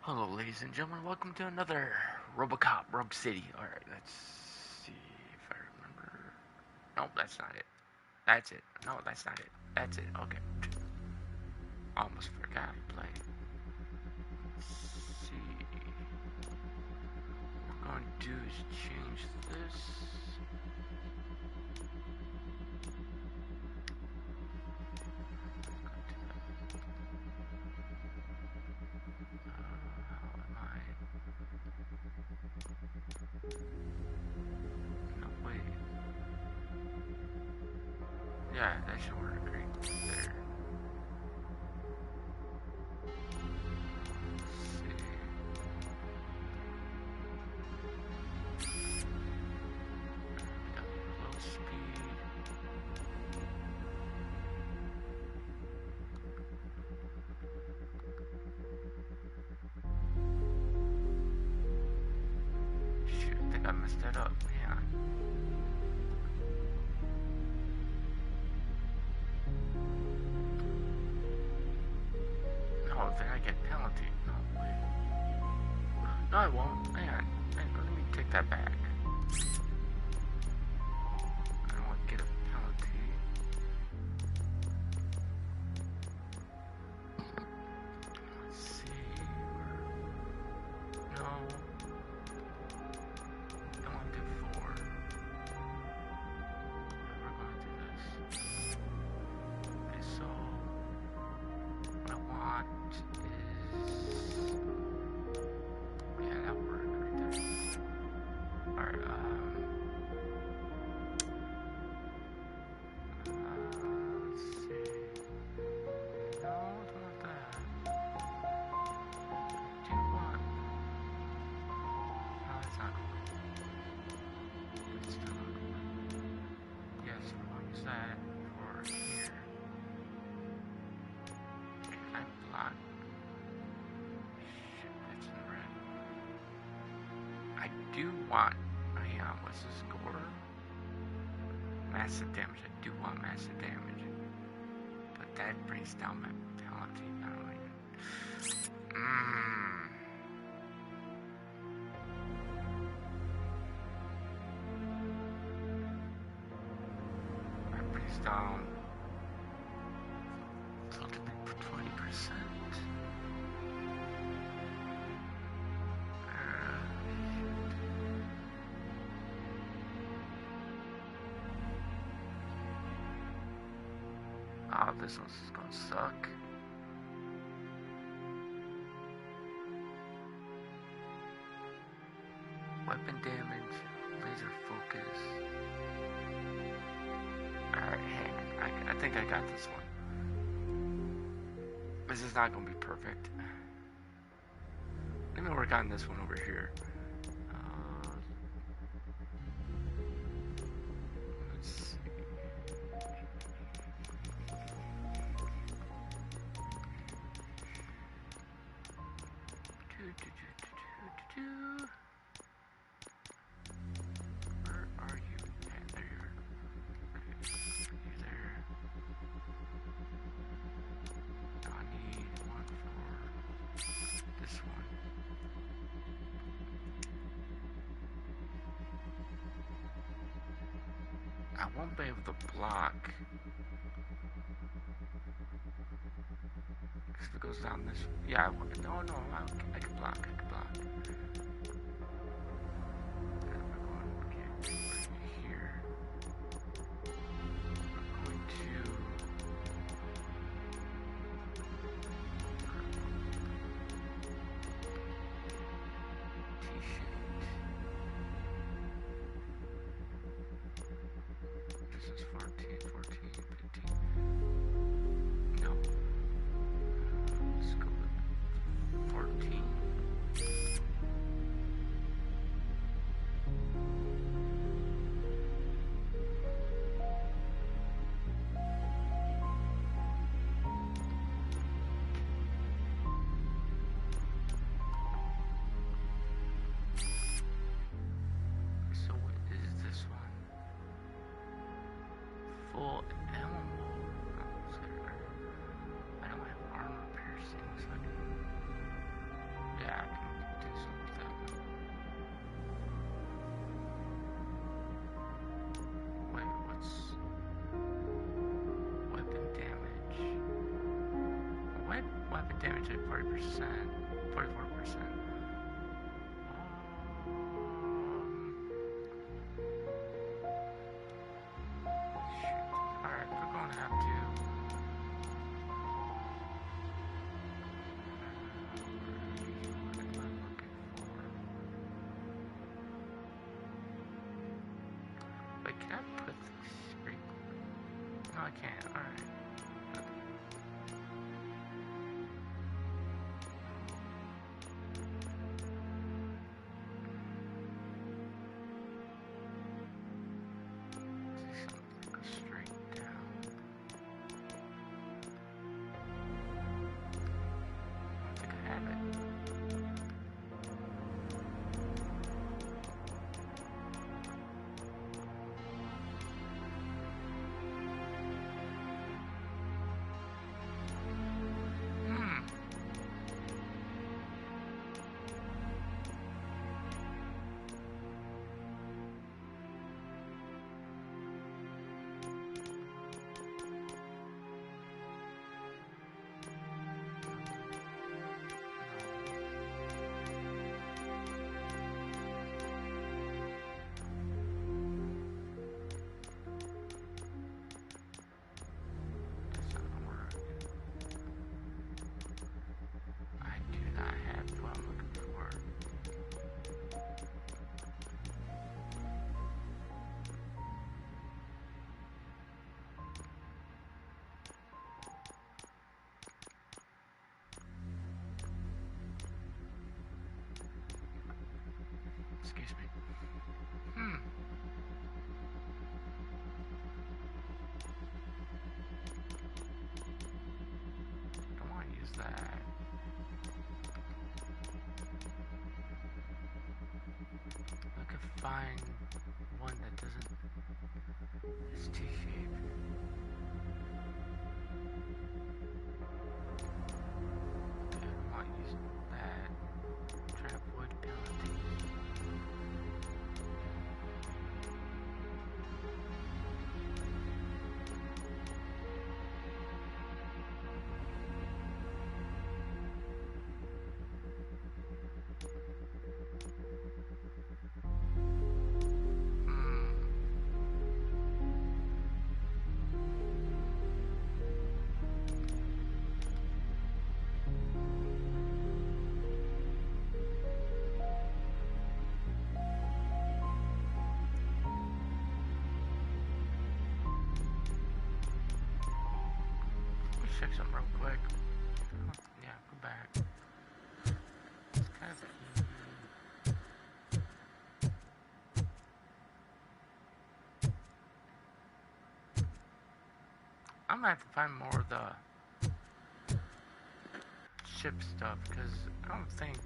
Hello, ladies and gentlemen. Welcome to another RoboCop Rogue City. Alright, let's see if I remember. No, that's not it. That's it. No, that's not it. That's it. Okay. Almost forgot to play. Let's see. What we're going to do is change this. Yeah, that should work great there. Let's see. Low speed. Shoot, I think I messed that up. Man. Oh, then I get penalty. No, wait. No, I won't. Man, let me take that back. I don't want to get a penalty. Let's see. No. I want to do 4. We're going to do this. Okay, so what I want is, yeah, that worked right there. Alright, let's see. No, don't want that. Do you want? No, that's not cool. It's still not cool. Yes, we're going to use that for here. Can I block? Shit, that's in red. I do want, what's the score? Massive damage. I do want massive damage. But that brings down my penalty. I don't even. That brings down something for 20%. Oh, this one's gonna suck. Weapon damage, laser focus. Alright, hang on. I think I got this one. This is not gonna be perfect. Let me work on this one over here. Let's see. Where are you? There you are. Okay. You there. I need one for this one. I won't be able to block. Because if it goes down this way. Yeah, no, I can block. And we're going to get here. We're going to. T-shape. This is 14, 15. No. Let's go with 14. So what is this one? Full ammo. I don't have armor piercing, so I can. Yeah, Can I put the screen? No, I can't. Alright. Go straight down. I think I have it. Excuse me. Don't want to use that. I could find one that doesn't. It's T-shaped. Okay, I want to use that. Try to avoid penalty. Check something real quick. Yeah, go back. It's kind of I'm gonna have to find more of the ship stuff because I don't think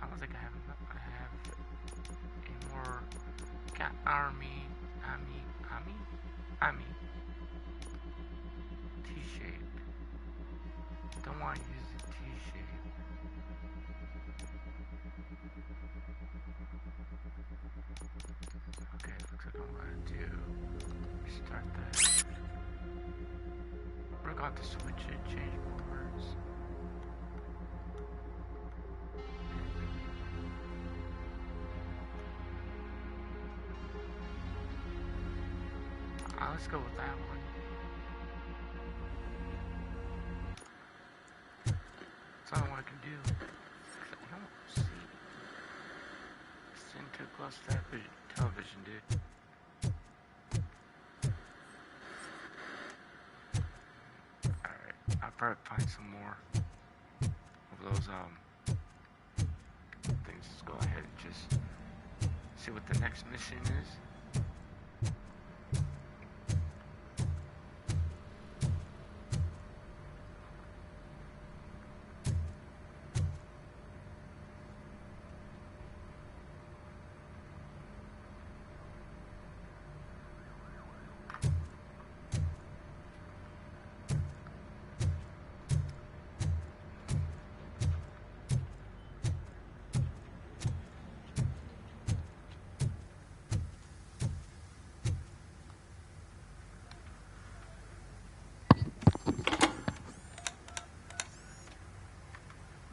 I have any more. Got army T-shape. Don't want to use the T-shape. Okay, looks like I'm gonna do restart that. We're going to switch it, change boards. Let's go with that one. That's the only one I can do. I don't see. It's in too close to that television, dude. Alright, I'll probably find some more of those things. Let's go ahead and just see what the next mission is.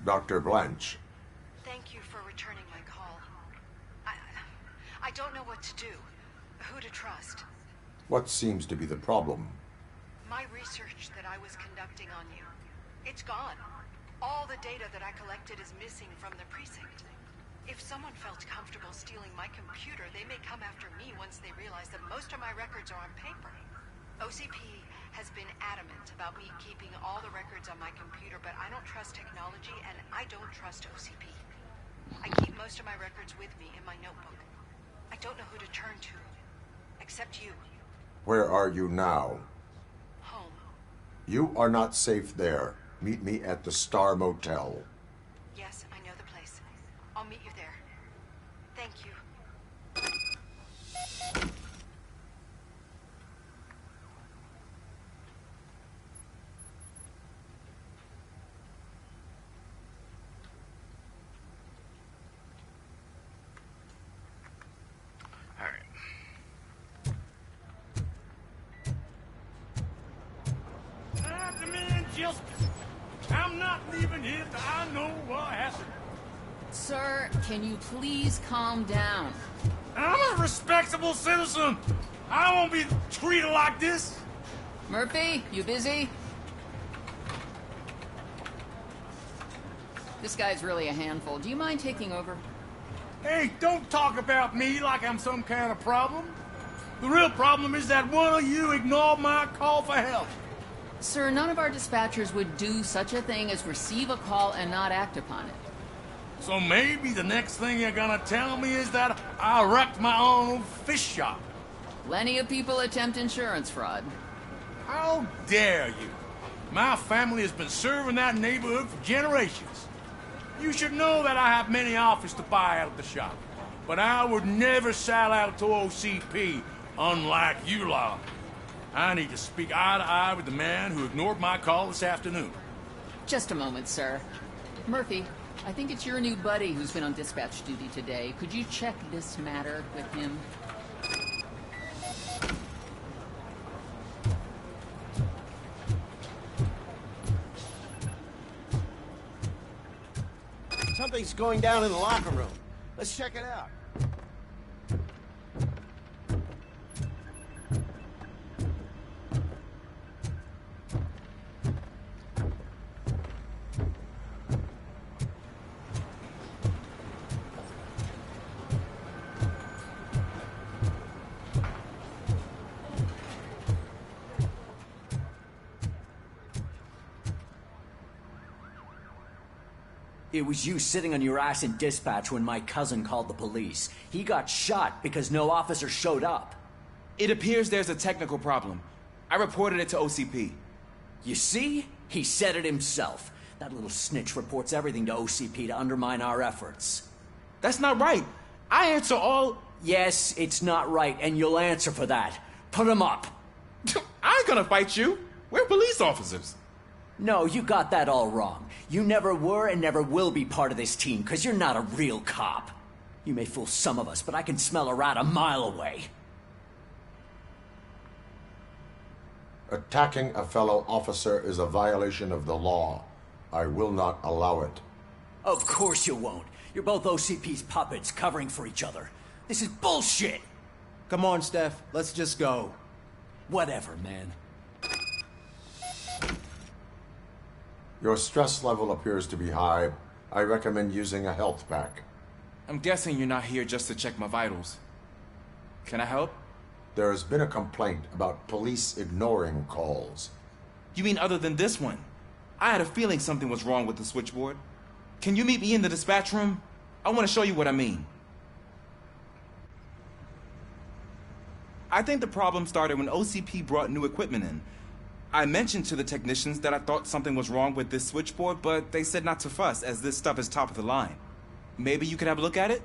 Dr. Blanche. Thank you for returning my call. I don't know what to do. Who to trust. What seems to be the problem? My research that I was conducting on you. It's gone. All the data that I collected is missing from the precinct. If someone felt comfortable stealing my computer, they may come after me once they realize that most of my records are on paper. OCP has been adamant about me keeping all the records on my computer, but I don't trust technology, and I don't trust OCP. I keep most of my records with me in my notebook. I don't know who to turn to, except you. Where are you now? Home. You are not safe there. Meet me at the Star Motel. Yes, I know the place. I'll meet you there. Thank you. I'm not leaving here till I know what happened. Sir, can you please calm down? I'm a respectable citizen. I won't be treated like this. Murphy, you busy? This guy's really a handful. Do you mind taking over? Hey, don't talk about me like I'm some kind of problem. The real problem is that one of you ignored my call for help. Sir, none of our dispatchers would do such a thing as receive a call and not act upon it. So maybe the next thing you're gonna tell me is that I wrecked my own fish shop. Plenty of people attempt insurance fraud. How dare you? My family has been serving that neighborhood for generations. You should know that I have many offers to buy out of the shop. But I would never sell out to OCP, unlike you lot. I need to speak eye to eye with the man who ignored my call this afternoon. Just a moment, sir. Murphy, I think it's your new buddy who's been on dispatch duty today. Could you check this matter with him? Something's going down in the locker room. Let's check it out. It was you sitting on your ass in dispatch when my cousin called the police. He got shot because no officer showed up. It appears there's a technical problem. I reported it to OCP. You see? He said it himself. That little snitch reports everything to OCP to undermine our efforts. That's not right. I answer all... Yes, it's not right, and you'll answer for that. Put him up. I ain't gonna fight you. We're police officers. No, you got that all wrong. You never were and never will be part of this team, because you're not a real cop. You may fool some of us, but I can smell a rat a mile away. Attacking a fellow officer is a violation of the law. I will not allow it. Of course you won't. You're both OCP's puppets covering for each other. This is bullshit! Come on, Steph. Let's just go. Whatever, man. Your stress level appears to be high. I recommend using a health pack. I'm guessing you're not here just to check my vitals. Can I help? There has been a complaint about police ignoring calls. You mean other than this one? I had a feeling something was wrong with the switchboard. Can you meet me in the dispatch room? I want to show you what I mean. I think the problem started when OCP brought new equipment in. I mentioned to the technicians that I thought something was wrong with this switchboard, but they said not to fuss, as this stuff is top of the line. Maybe you could have a look at it?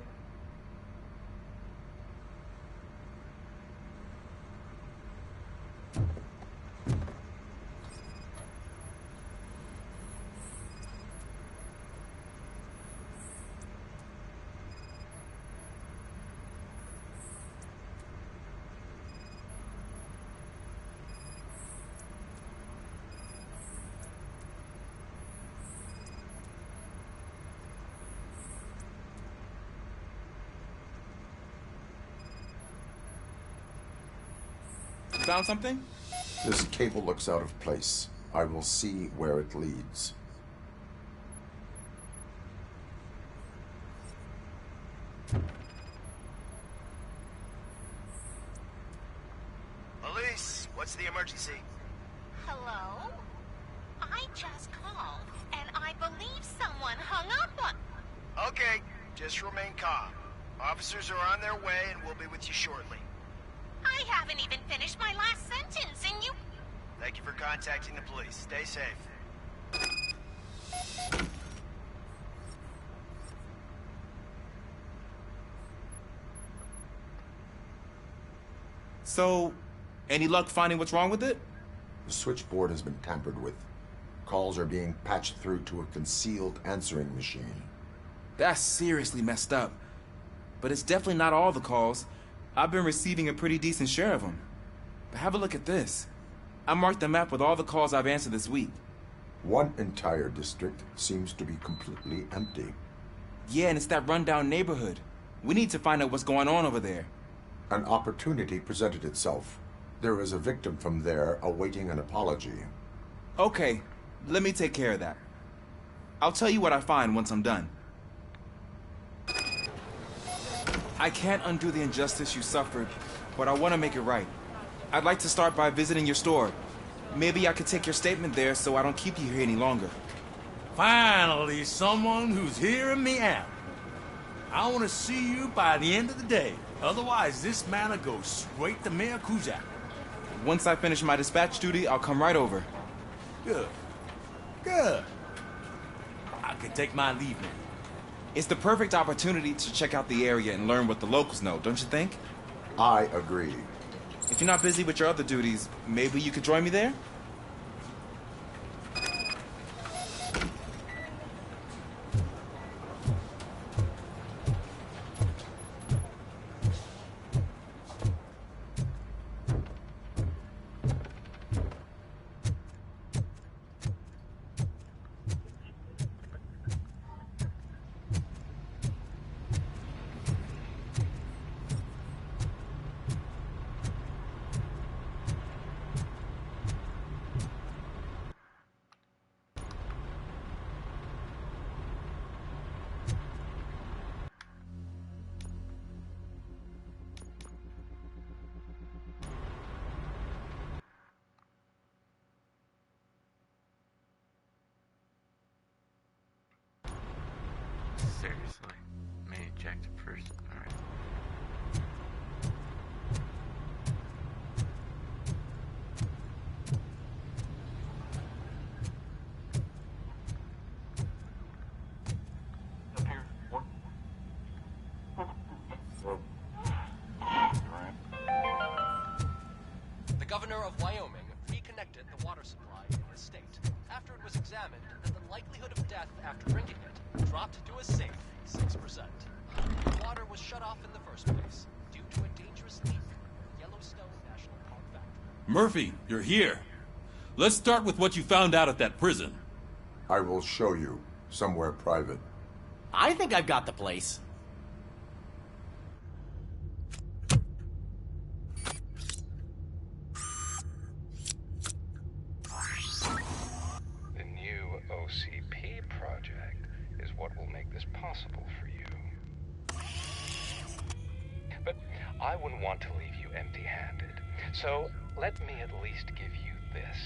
Found something? This cable looks out of place. I will see where it leads. Police, what's the emergency? Hello? I just called, and I believe someone hung up on... Okay, just remain calm. Officers are on their way and we'll be with you shortly. I haven't even finished my last sentence, and you... Thank you for contacting the police. Stay safe. So, any luck finding what's wrong with it? The switchboard has been tampered with. Calls are being patched through to a concealed answering machine. That's seriously messed up. But it's definitely not all the calls. I've been receiving a pretty decent share of them. But have a look at this. I marked the map with all the calls I've answered this week. One entire district seems to be completely empty. Yeah, and it's that rundown neighborhood. We need to find out what's going on over there. An opportunity presented itself. There is a victim from there awaiting an apology. Okay, let me take care of that. I'll tell you what I find once I'm done. I can't undo the injustice you suffered, but I want to make it right. I'd like to start by visiting your store. Maybe I could take your statement there so I don't keep you here any longer. Finally, someone who's hearing me out. I want to see you by the end of the day. Otherwise, this matter goes straight to Miyakuza. Once I finish my dispatch duty, I'll come right over. Good. Good. I can take my leave now. It's the perfect opportunity to check out the area and learn what the locals know, don't you think? I agree. If you're not busy with your other duties, maybe you could join me there? Seriously. May eject first. Alright. The governor of Wyoming reconnected the water supply in the state after it was examined that the likelihood of death after drinking it dropped to a safe 6%. The water was shut off in the first place due to a dangerous leak in Yellowstone National Park factory. Murphy, you're here. Let's start with what you found out at that prison. I will show you somewhere private. I think I've got the place. The new OCP project is what will make this possible for you. But I wouldn't want to leave you empty-handed. So let me at least give you this.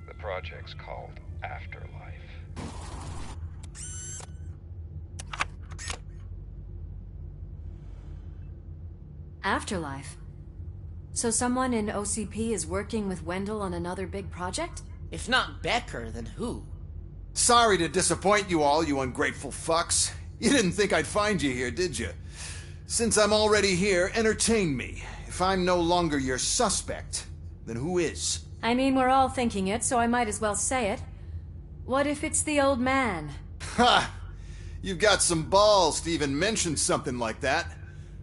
The project's called Afterlife. Afterlife? So someone in OCP is working with Wendell on another big project? If not Becker, then who? Sorry to disappoint you all, you ungrateful fucks. You didn't think I'd find you here, did you? Since I'm already here, entertain me. If I'm no longer your suspect, then who is? I mean, we're all thinking it, so I might as well say it. What if it's the old man? Ha! You've got some balls to even mention something like that.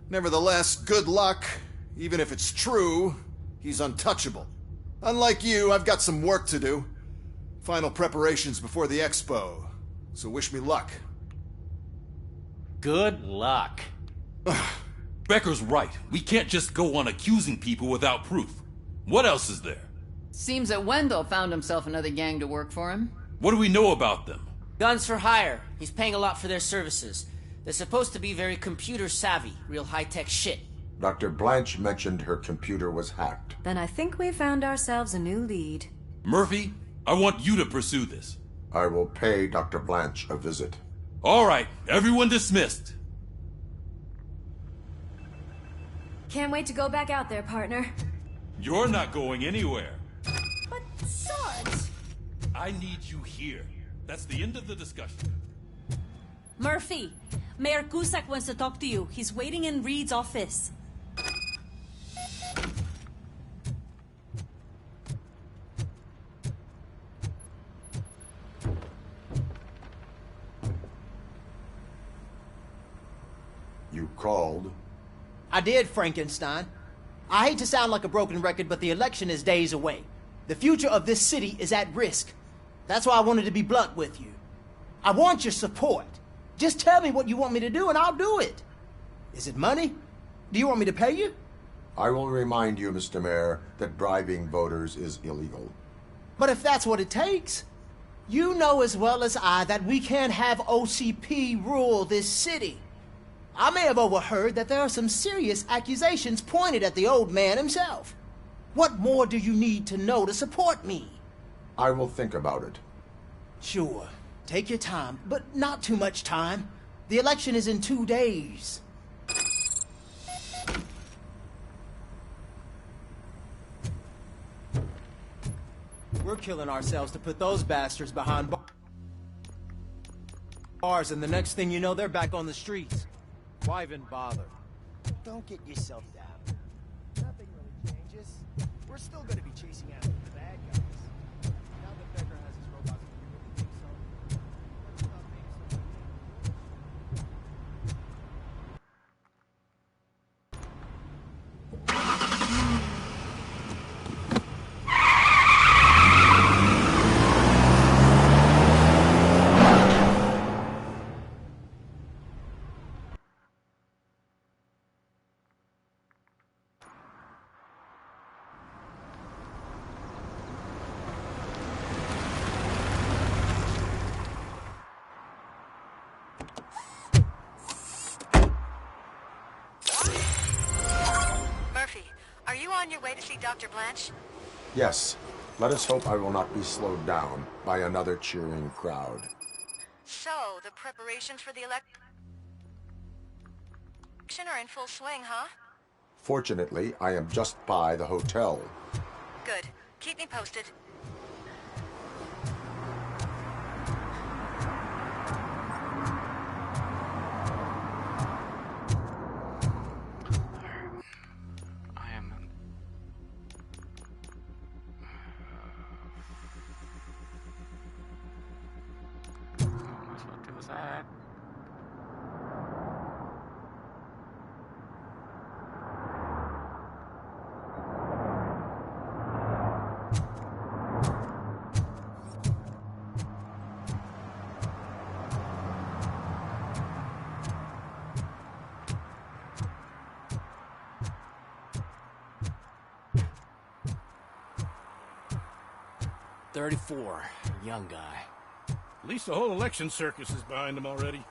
Nevertheless, good luck. Even if it's true, he's untouchable. Unlike you, I've got some work to do. Final preparations before the expo. So wish me luck. Good luck. Becker's right. We can't just go on accusing people without proof. What else is there? Seems that Wendell found himself another gang to work for him. What do we know about them? Guns for hire. He's paying a lot for their services. They're supposed to be very computer savvy, real high-tech shit. Dr. Blanche mentioned her computer was hacked. Then I think we found ourselves a new lead. Murphy, I want you to pursue this. I will pay Dr. Blanche a visit. All right, everyone dismissed. Can't wait to go back out there, partner. You're not going anywhere. But, Sarge... I need you here. That's the end of the discussion. Murphy, Mayor Cusack wants to talk to you. He's waiting in Reed's office. You called? I did, Frankenstein. I hate to sound like a broken record, but the election is days away. The future of this city is at risk. That's why I wanted to be blunt with you. I want your support. Just tell me what you want me to do and I'll do it. Is it money? Do you want me to pay you? I will remind you, Mr. Mayor, that bribing voters is illegal. But if that's what it takes, you know as well as I that we can't have OCP rule this city. I may have overheard that there are some serious accusations pointed at the old man himself. What more do you need to know to support me? I will think about it. Sure. Take your time, but not too much time. The election is in 2 days. We're killing ourselves to put those bastards behind bars, and the next thing you know, they're back on the streets. Why even bother? Don't get yourself down. Nothing really changes. We're still gonna be chasing after the bad guys. Now that Becker has his robots, do you really think so? Let's not make so. Are you on your way to see Dr. Blanche? Yes. Let us hope I will not be slowed down by another cheering crowd. So, the preparations for the election are in full swing, huh? Fortunately, I am just by the hotel. Good. Keep me posted. that. Young guy. At least the whole election circus is behind him already.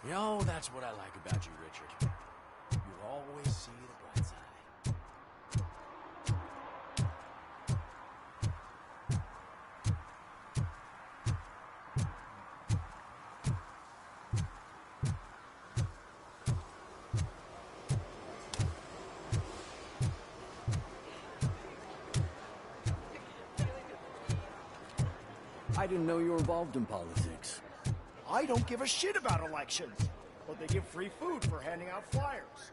You know, that's what I like about you, Richard. You always see the bright side. I didn't know you were involved in politics. I don't give a shit about elections, but they give free food for handing out flyers.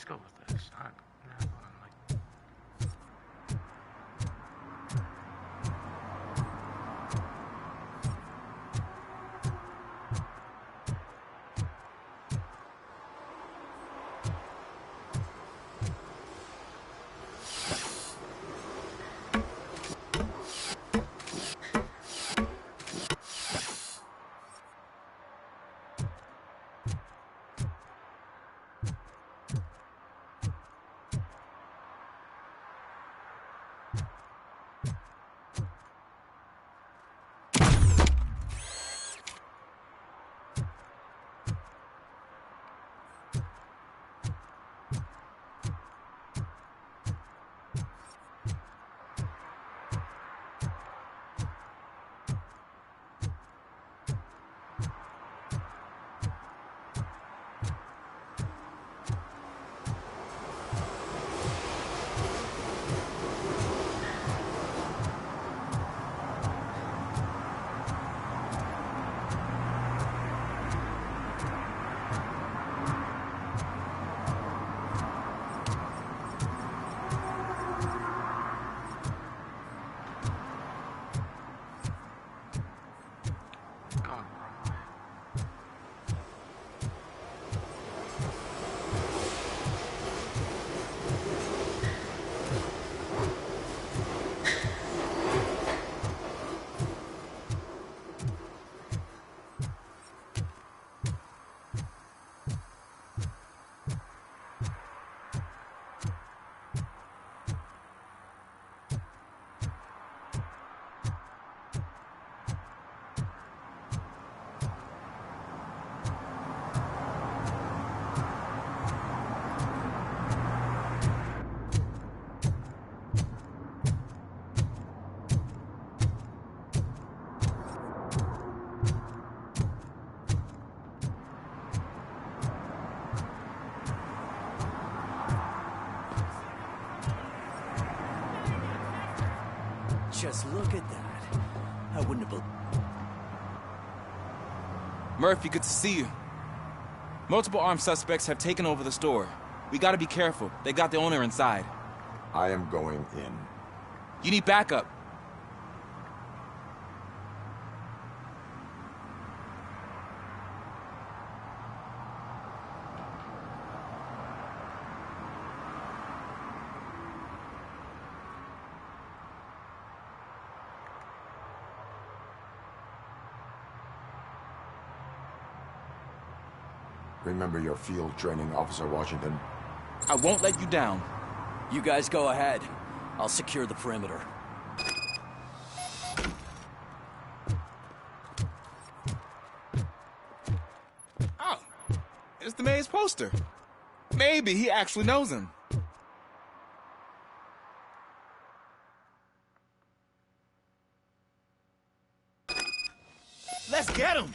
go with this. Just look at that. I wouldn't have believed. Murphy, good to see you. Multiple armed suspects have taken over the store. We gotta be careful. They got the owner inside. I am going in. You need backup. Remember your field training, Officer Washington. I won't let you down. You guys go ahead. I'll secure the perimeter. Oh, it's the mayor's poster. Maybe he actually knows him. Let's get him!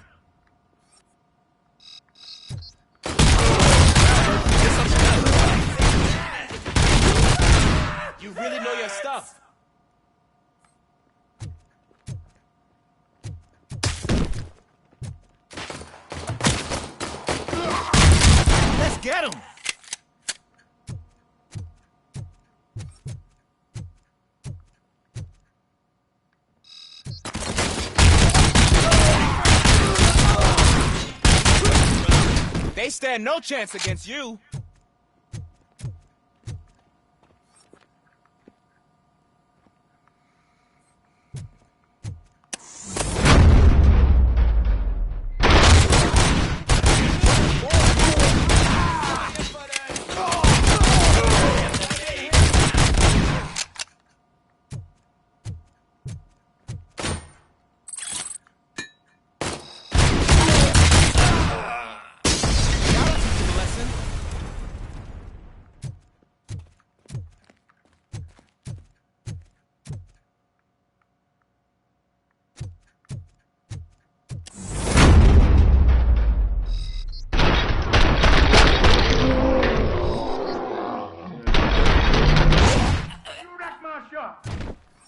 You really know your stuff. Let's get him! They stand no chance against you.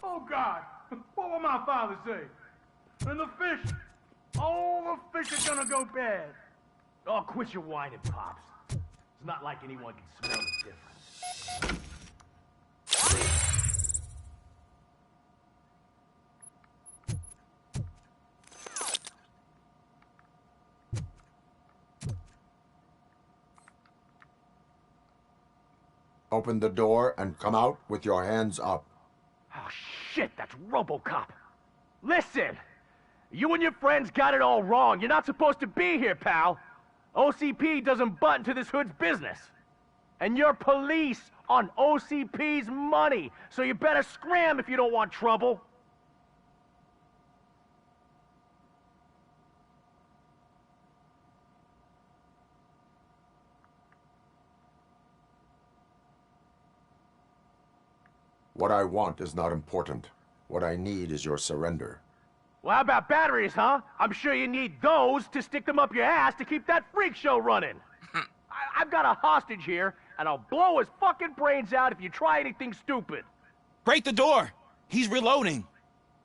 Oh, God. What will my father say? And the fish? Oh, the fish are gonna go bad. Oh, quit your whining, Pops. It's not like anyone can smell the difference. Open the door and come out with your hands up. Oh, shit, that's RoboCop. Listen! You and your friends got it all wrong. You're not supposed to be here, pal. OCP doesn't butt into this hood's business. And you're police on OCP's money, so you better scram if you don't want trouble. What I want is not important. What I need is your surrender. Well, how about batteries, huh? I'm sure you need those to stick them up your ass to keep that freak show running. I've got a hostage here, and I'll blow his fucking brains out if you try anything stupid. Break the door! He's reloading.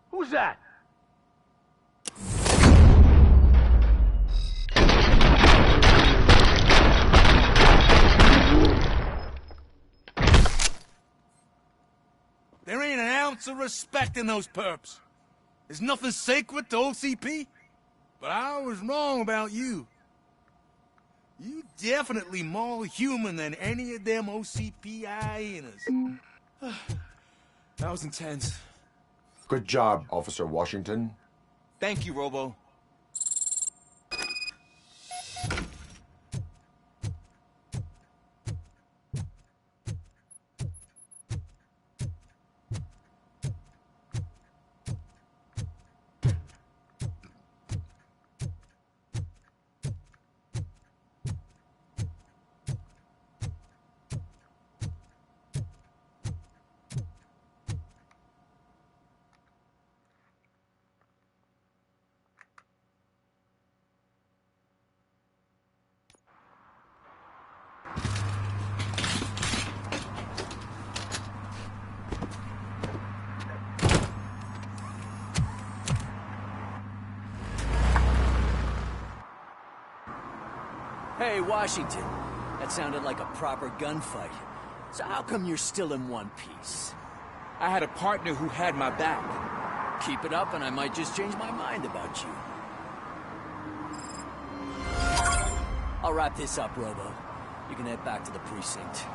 Who's that? There ain't an ounce of respect in those perps. There's nothing sacred to OCP. But I was wrong about you. You definitely more human than any of them OCP hyenas. That was intense. Good job, Officer Washington. Thank you, Robo. Hey, Washington. That sounded like a proper gunfight. So how come you're still in one piece? I had a partner who had my back. Keep it up and I might just change my mind about you. I'll wrap this up, Robo. You can head back to the precinct.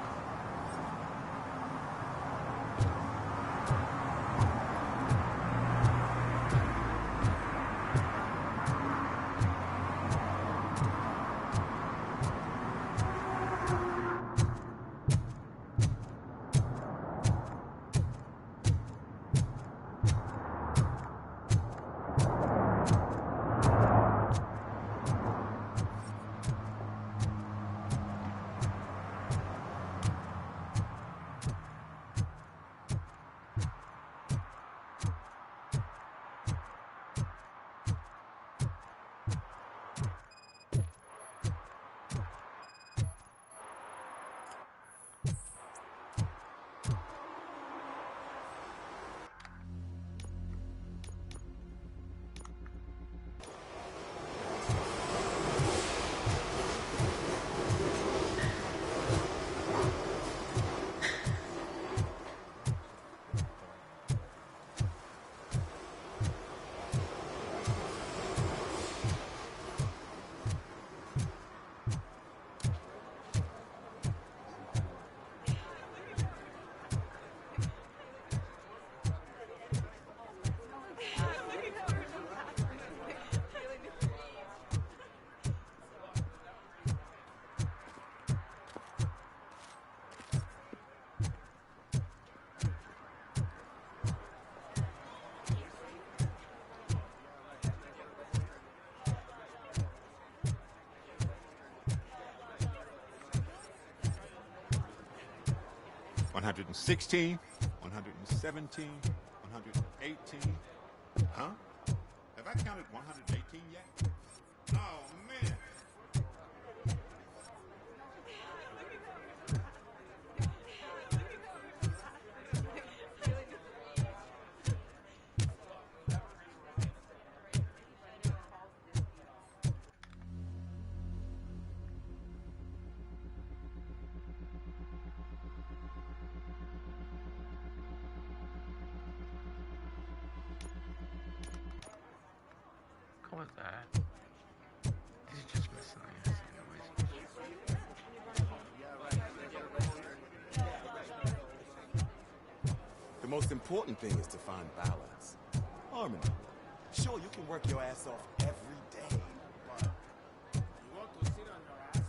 $116, $117, $118. Huh? Have I counted 118 yet? Oh, man. hell was that? These are just miscellaneous The most important thing is to find balance. Harmony. Sure, you can work your ass off every day, but you want to sit on your ass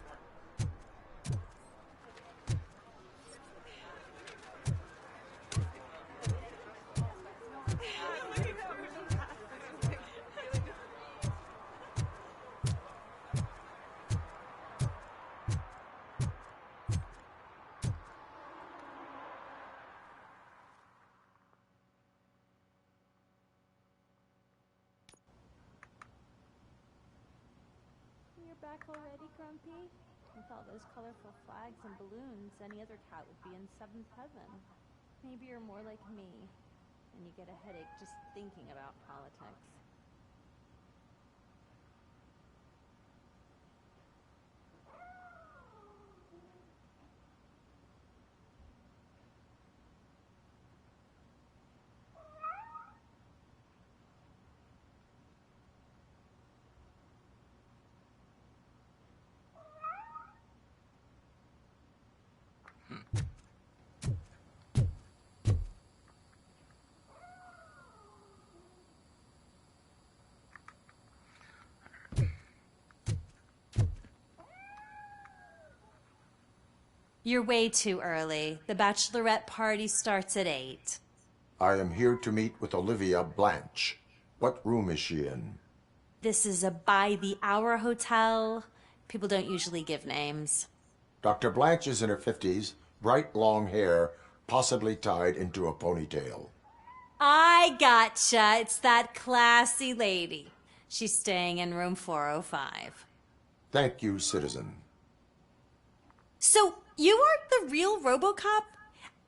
You're back already, Grumpy? With all those colorful flags and balloons, any other cat would be in seventh heaven. Maybe you're more like me, and you get a headache just thinking about politics. You're way too early. The bachelorette party starts at 8. I am here to meet with Olivia Blanche. What room is she in? This is a by-the-hour hotel. People don't usually give names. Dr. Blanche is in her 50s, bright long hair, possibly tied into a ponytail. I gotcha. It's that classy lady. She's staying in room 405. Thank you, citizen. So, you aren't the real RoboCop?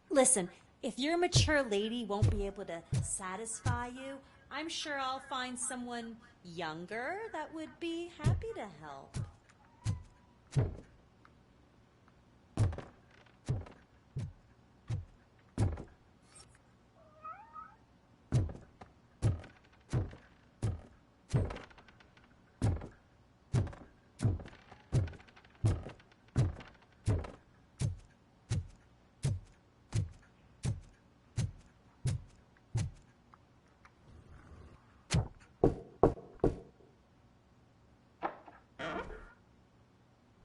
Listen, if your mature lady won't be able to satisfy you, I'm sure I'll find someone younger that would be happy to help.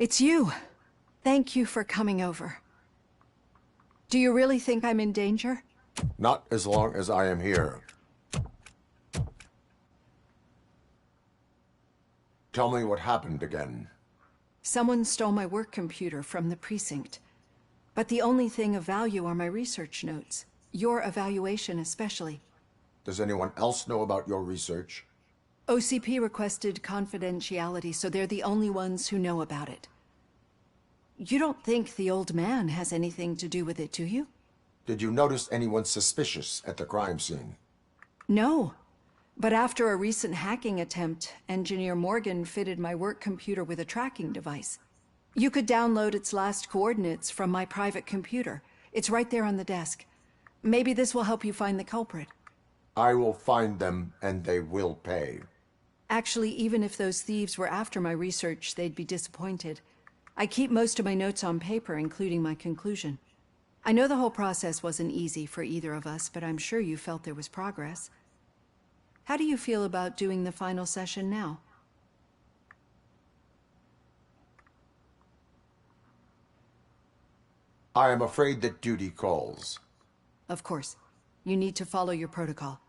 It's you. Thank you for coming over. Do you really think I'm in danger? Not as long as I am here. Tell me what happened again. Someone stole my work computer from the precinct. But the only thing of value are my research notes. Your evaluation especially. Does anyone else know about your research? OCP requested confidentiality, so they're the only ones who know about it. You don't think the old man has anything to do with it, do you? Did you notice anyone suspicious at the crime scene? No. But after a recent hacking attempt, Engineer Morgan fitted my work computer with a tracking device. You could download its last coordinates from my private computer. It's right there on the desk. Maybe this will help you find the culprit. I will find them, and they will pay. Actually, even if those thieves were after my research, they'd be disappointed. I keep most of my notes on paper, including my conclusion. I know the whole process wasn't easy for either of us, but I'm sure you felt there was progress. How do you feel about doing the final session now? I am afraid that duty calls. Of course. You need to follow your protocol.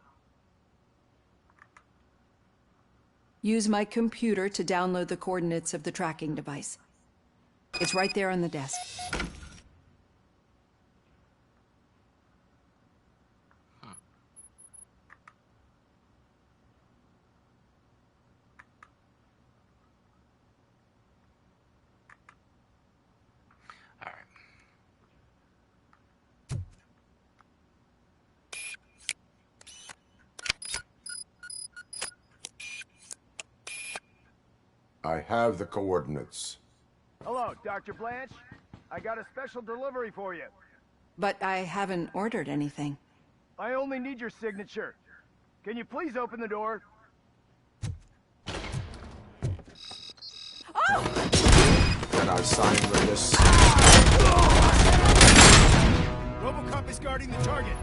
Use my computer to download the coordinates of the tracking device. It's right there on the desk. I have the coordinates. Hello, Dr. Blanche. I got a special delivery for you. But I haven't ordered anything. I only need your signature. Can you please open the door? Can I sign this? RoboCop is guarding the target.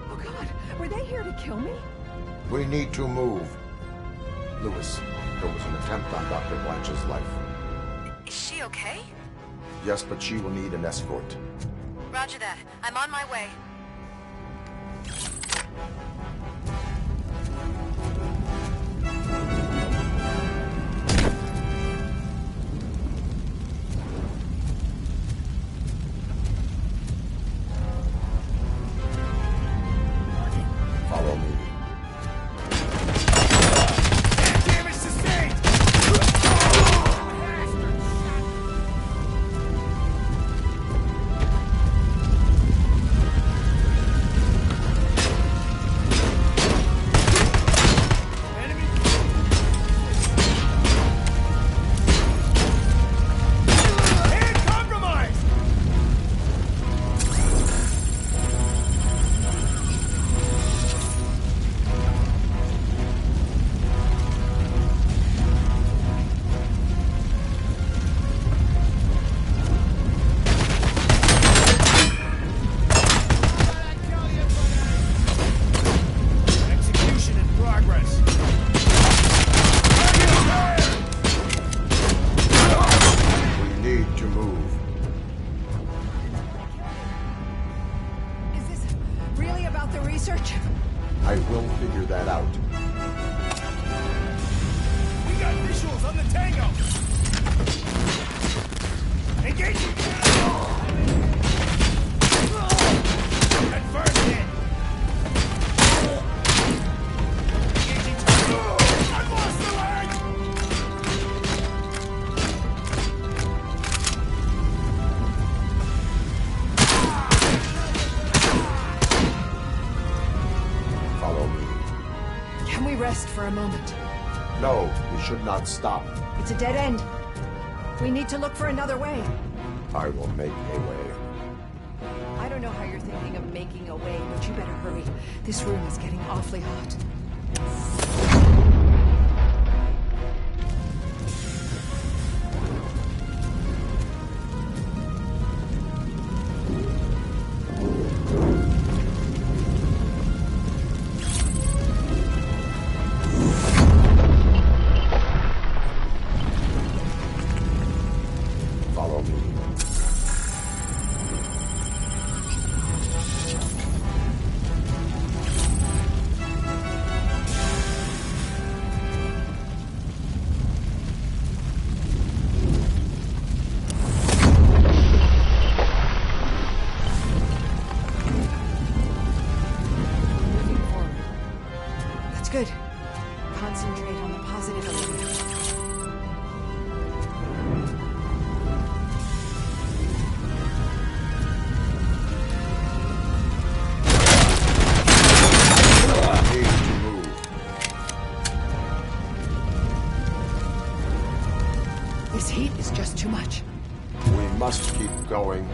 Oh God, were they here to kill me? We need to move. Lewis, there was an attempt on Dr. Blanche's life. Is she okay? Yes, but she will need an escort. Roger that. I'm on my way. Follow me. Damage sustained! Hand compromised! Execution in progress. We need to move. Is this really about the research? I will figure that out. We got visuals on the Tango! Engaging! Confirmed hit! Engaging! I've lost the leg! Follow me. Can we rest for a moment? No, we should not stop. It's a dead end. We need to look for another way. I will make a way. I don't know how you're thinking of making a way, but you better hurry. This room is getting awfully hot. Follow me. Moving forward. That's good. Concentrate on the positive, Olivia. Need to move. This heat is just too much. We must keep going.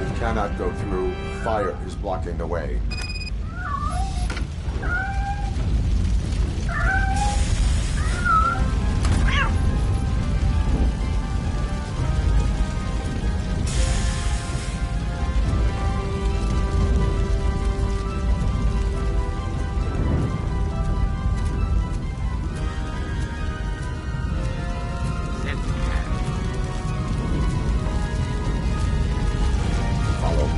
We cannot go through. Fire is blocking the way. Follow me.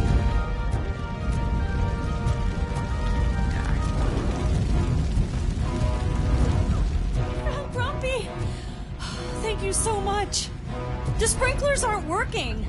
Thank you so much. The sprinklers aren't working.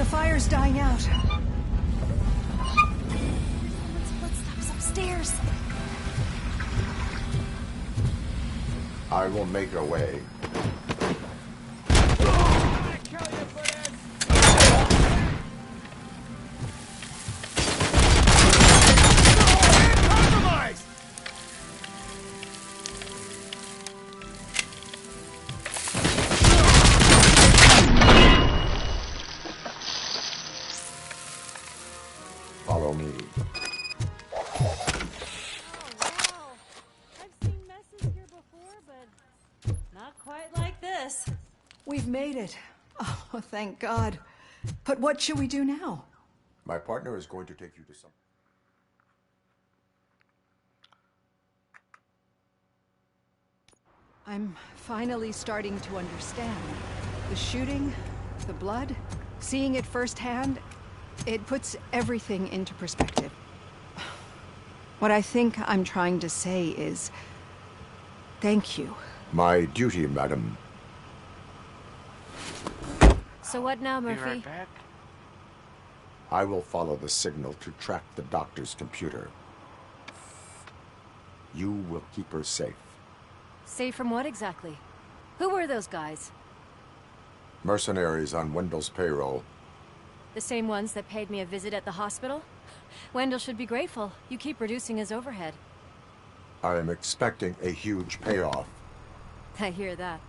Fire's dying out. Footsteps upstairs. I will make a way. Follow me. Not quite like this. We've made it. Oh, thank God. But what should we do now? My partner is going to take you to some... I'm finally starting to understand. The shooting, the blood, seeing it firsthand, it puts everything into perspective. What I think I'm trying to say is, thank you. My duty, madam. So what now, Be Murphy? right back. I will follow the signal to track the doctor's computer. You will keep her safe. Safe from what exactly? Who were those guys? Mercenaries on Wendell's payroll. The same ones that paid me a visit at the hospital? Wendell should be grateful. You keep reducing his overhead. I am expecting a huge payoff. I hear that.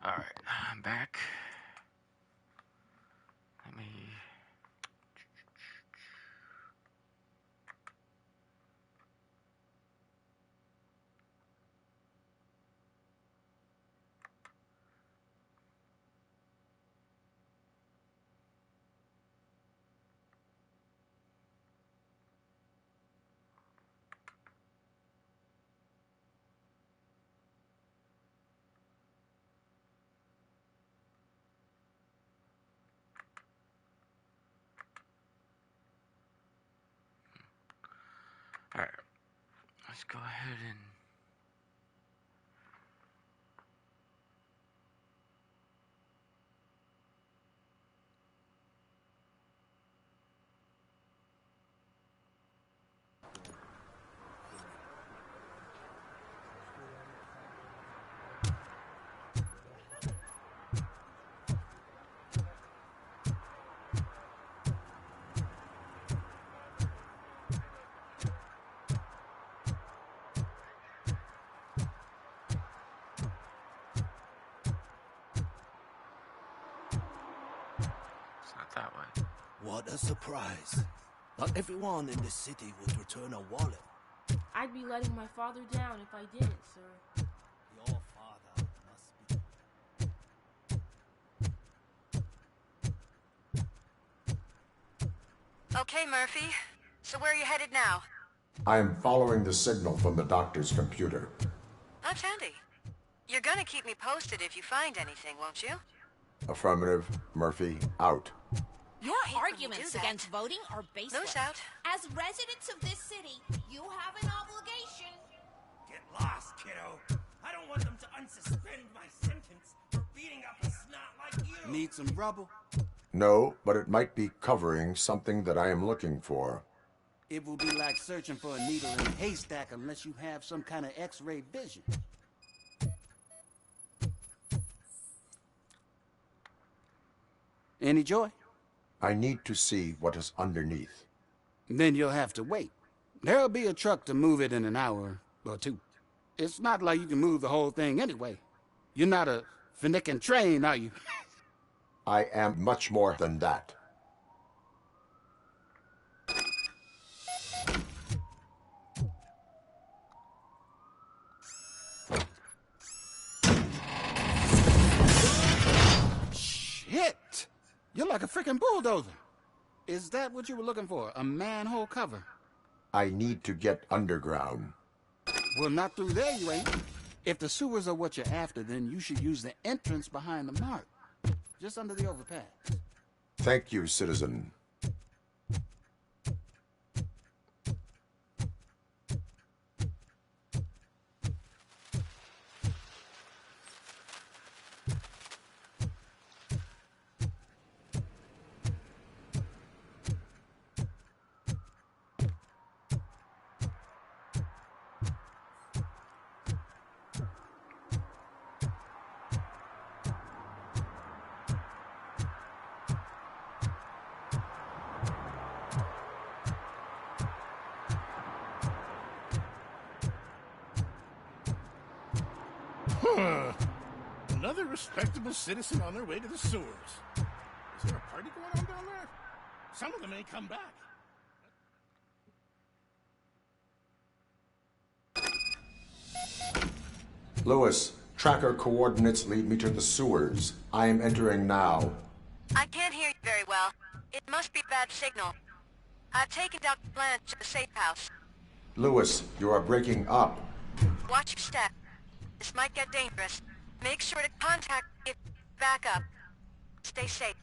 Alright, I'm back. Let me... Let's go ahead and... that way. What a surprise. Not everyone in the city would return a wallet. I'd be letting my father down if I didn't, sir. Your father must be... Okay, Murphy. So where are you headed now? I am following the signal from the doctor's computer. That's handy. You're gonna keep me posted if you find anything, won't you? Affirmative. Murphy, out. Your arguments against voting are baseless. No doubt. As residents of this city, you have an obligation. Get lost, kiddo. I don't want them to unsuspend my sentence for beating up a snot like you. Need some rubble? No, but it might be covering something that I am looking for. It will be like searching for a needle in a haystack unless you have some kind of X-ray vision. Any joy? I need to see what is underneath. Then you'll have to wait. There'll be a truck to move it in an hour or two. It's not like you can move the whole thing anyway. You're not a finicking train, are you? I am much more than that. Shit! You're like a freaking bulldozer. Is that what you were looking for? A manhole cover? I need to get underground. Well, not through there, you ain't. If the sewers are what you're after, then you should use the entrance behind the mark. Just under the overpass. Thank you, citizen. Another respectable citizen on their way to the sewers. Is there a party going on down there? Some of them may come back. Lewis, tracker coordinates lead me to the sewers. I am entering now. I can't hear you very well. It must be a bad signal. I've taken Dr. Blanche to the safe house. Lewis, you are breaking up. Watch your step. This might get dangerous. Make sure to contact me if you back up. Stay safe.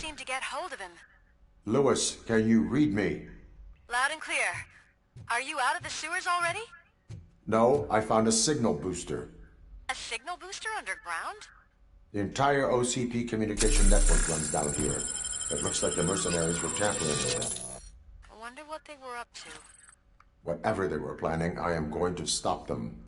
seem to get hold of him. Lewis, can you read me? Loud and clear. Are you out of the sewers already? No, I found a signal booster. A signal booster underground? The entire OCP communication network runs down here. It looks like the mercenaries were tampering with it. I wonder what they were up to. Whatever they were planning, I am going to stop them.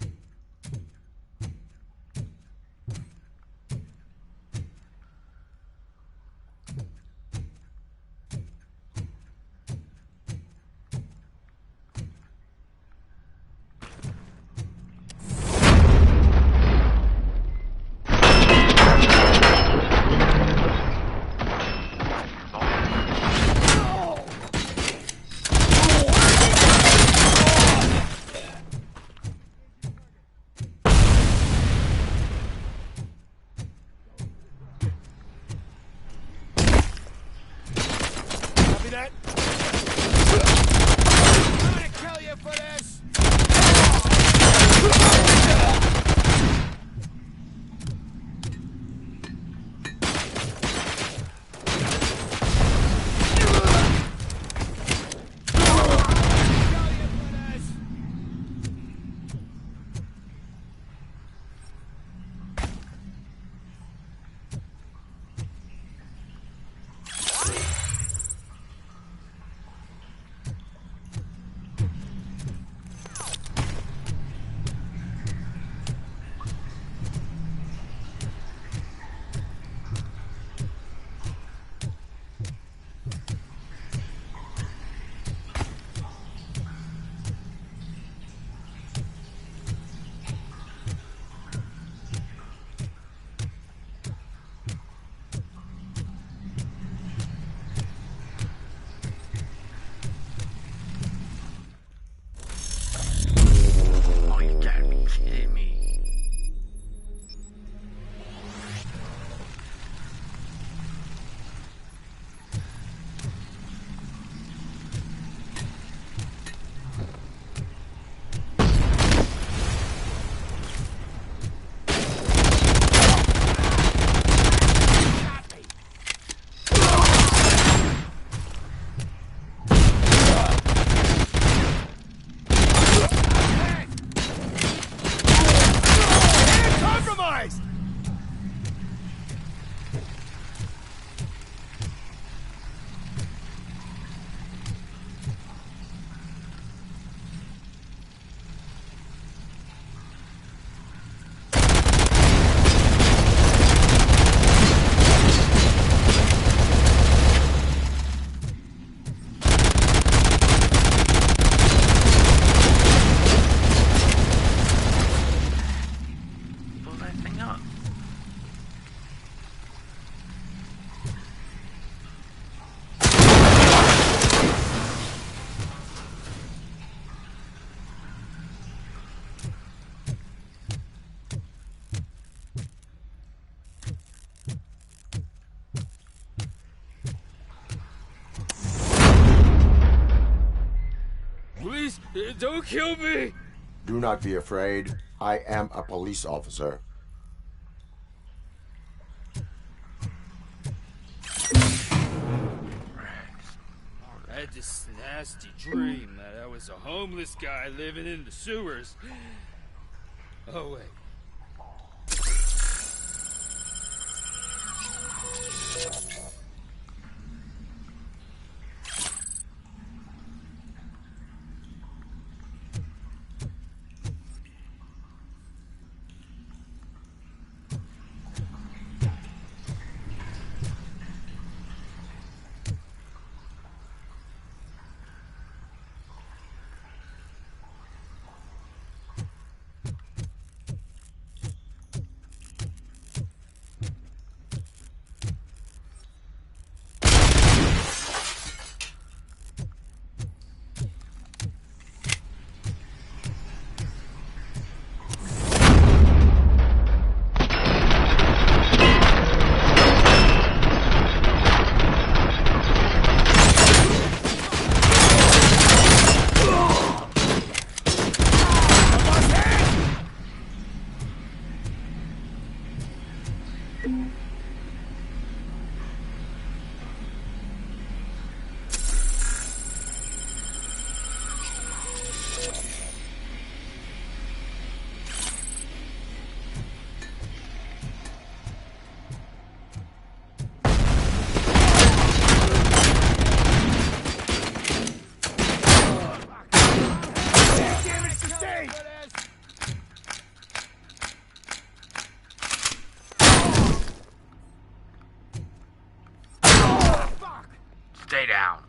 Please, don't kill me! Do not be afraid. I am a police officer. I had this nasty dream that I was a homeless guy living in the sewers. Oh, wait. Stay down.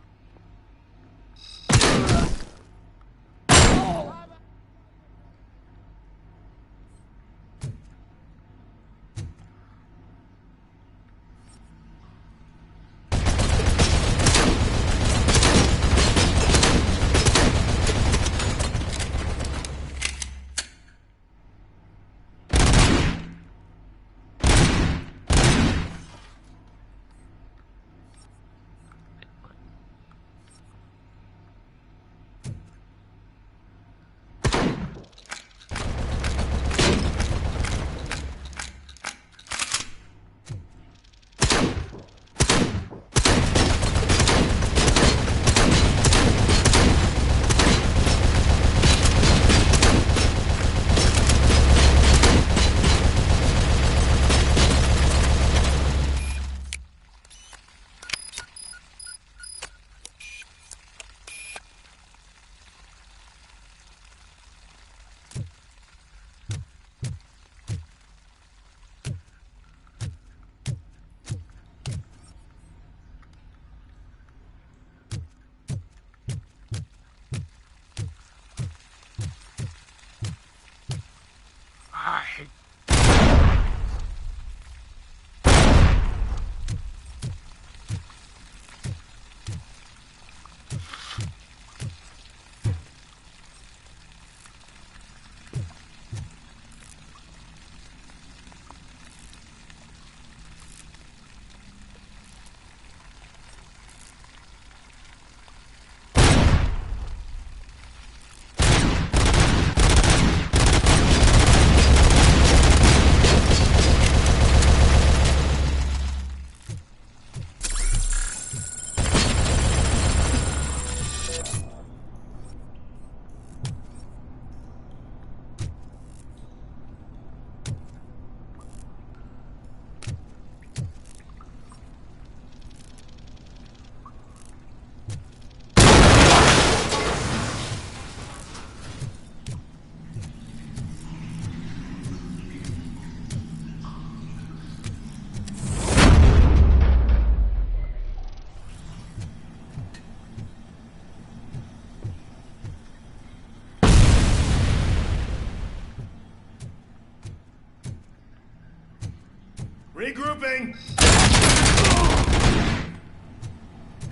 Regrouping!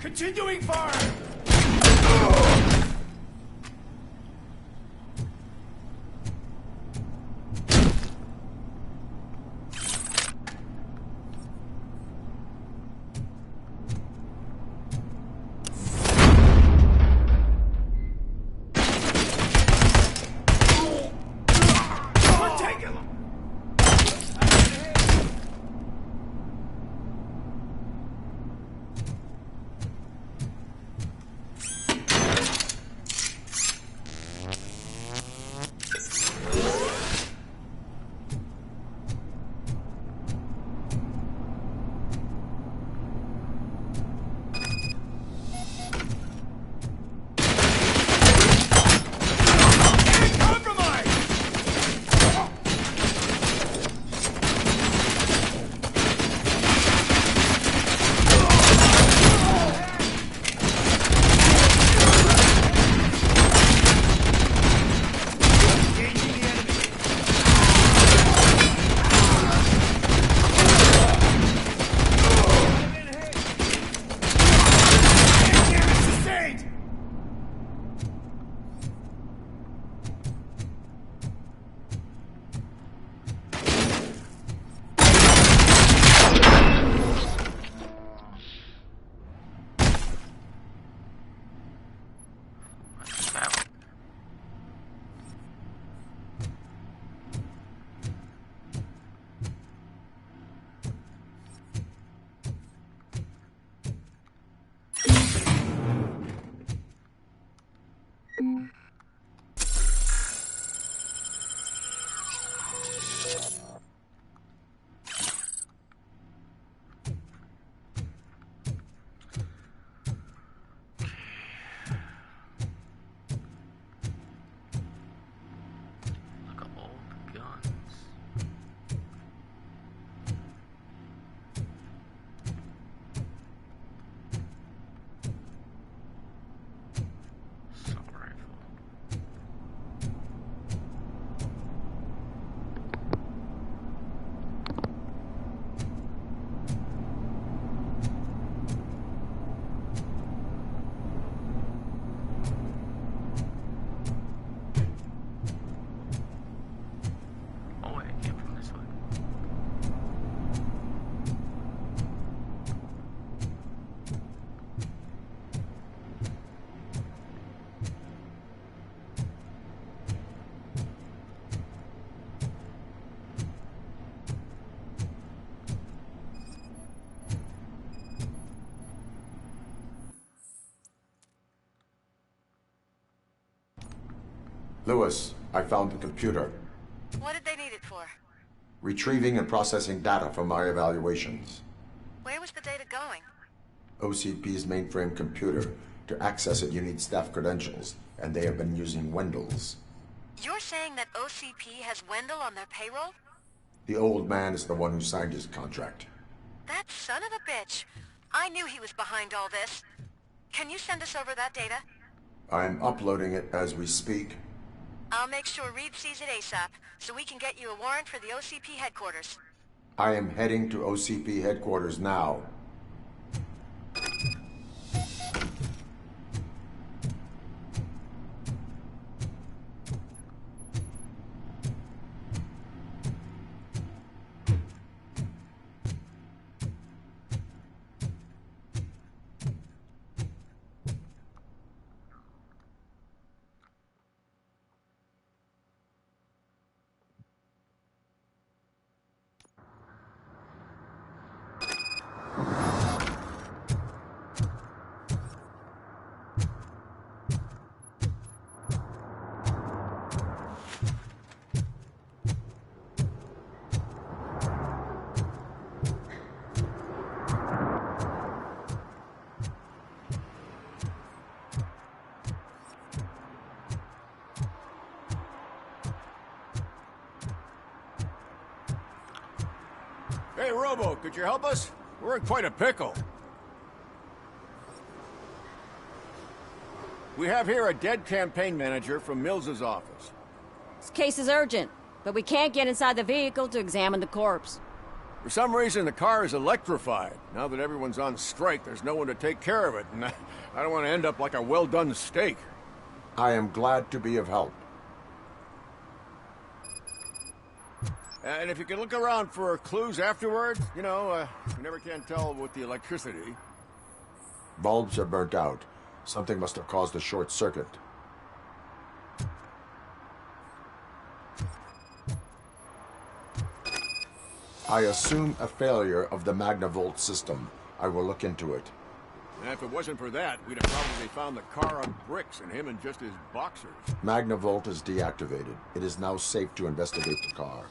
Continuing fire! Lewis, I found the computer. What did they need it for? Retrieving and processing data from my evaluations. Where was the data going? OCP's mainframe computer. To access it, you need staff credentials, and they have been using Wendell's. You're saying that OCP has Wendell on their payroll? The old man is the one who signed his contract. That son of a bitch. I knew he was behind all this. Can you send us over that data? I'm uploading it as we speak. I'll make sure Reed sees it ASAP, so we can get you a warrant for the OCP headquarters. I am heading to OCP headquarters now. Hey, Robo, could you help us? We're in quite a pickle. We have here a dead campaign manager from Mills's office. This case is urgent, but we can't get inside the vehicle to examine the corpse. For some reason, the car is electrified. Now that everyone's on strike, there's no one to take care of it, and I don't want to end up like a well-done steak. I am glad to be of help. And if you can look around for clues afterwards, you know, you never can tell with the electricity. Bulbs are burnt out. Something must have caused a short circuit. I assume a failure of the Magnavolt system. I will look into it. And if it wasn't for that, we'd have probably found the car on bricks and him in just his boxers. Magnavolt is deactivated. It is now safe to investigate the car.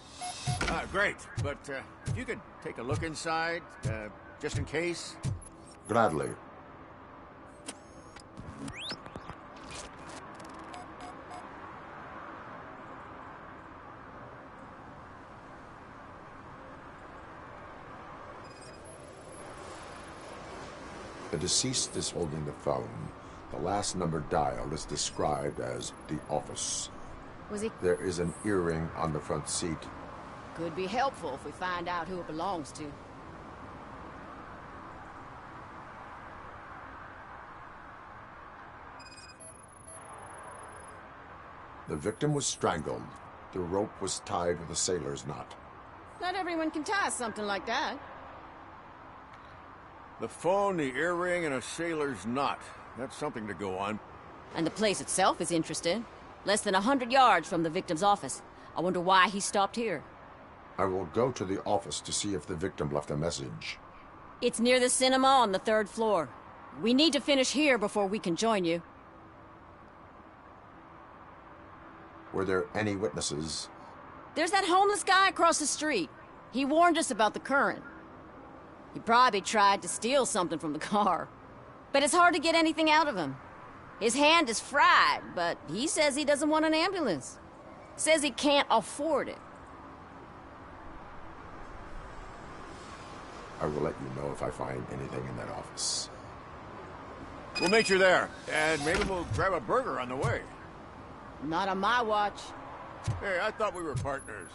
Great. But if you could take a look inside, just in case. Gladly. The deceased is holding the phone. The last number dialed is described as the office. Was he? There is an earring on the front seat. Could be helpful if we find out who it belongs to. The victim was strangled. The rope was tied with a sailor's knot. Not everyone can tie something like that. The phone, the earring, and a sailor's knot. That's something to go on. And the place itself is interesting. Less than 100 yards from the victim's office. I wonder why he stopped here. I will go to the office to see if the victim left a message. It's near the cinema on the 3rd floor. We need to finish here before we can join you. Were there any witnesses? There's that homeless guy across the street. He warned us about the current. He probably tried to steal something from the car. But it's hard to get anything out of him. His hand is fried, but he says he doesn't want an ambulance. Says he can't afford it. I will let you know if I find anything in that office. We'll meet you there, and maybe we'll grab a burger on the way. Not on my watch. Hey, I thought we were partners.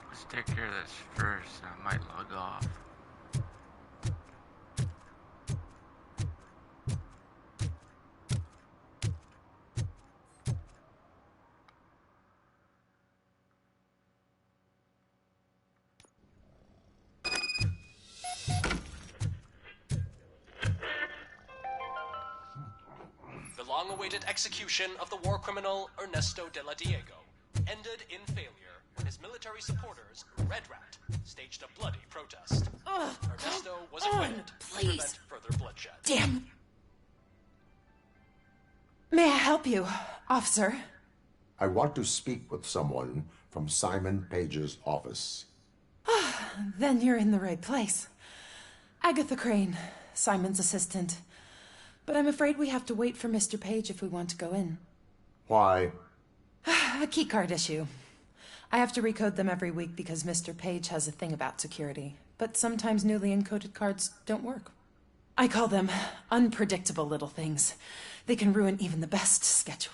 Let's take care of this first. I might log off. long-awaited execution of the war criminal Ernesto de la Diego ended in failure when his military supporters, Red Rat, staged a bloody protest. Ernesto was acquitted to prevent further bloodshed. Damn. May I help you, officer? I want to speak with someone from Simon Page's office. Then you're in the right place. Agatha Crane, Simon's assistant. But I'm afraid we have to wait for Mr. Page if we want to go in. Why? A keycard issue. I have to recode them every week because Mr. Page has a thing about security. But sometimes newly encoded cards don't work. I call them unpredictable little things. They can ruin even the best schedule.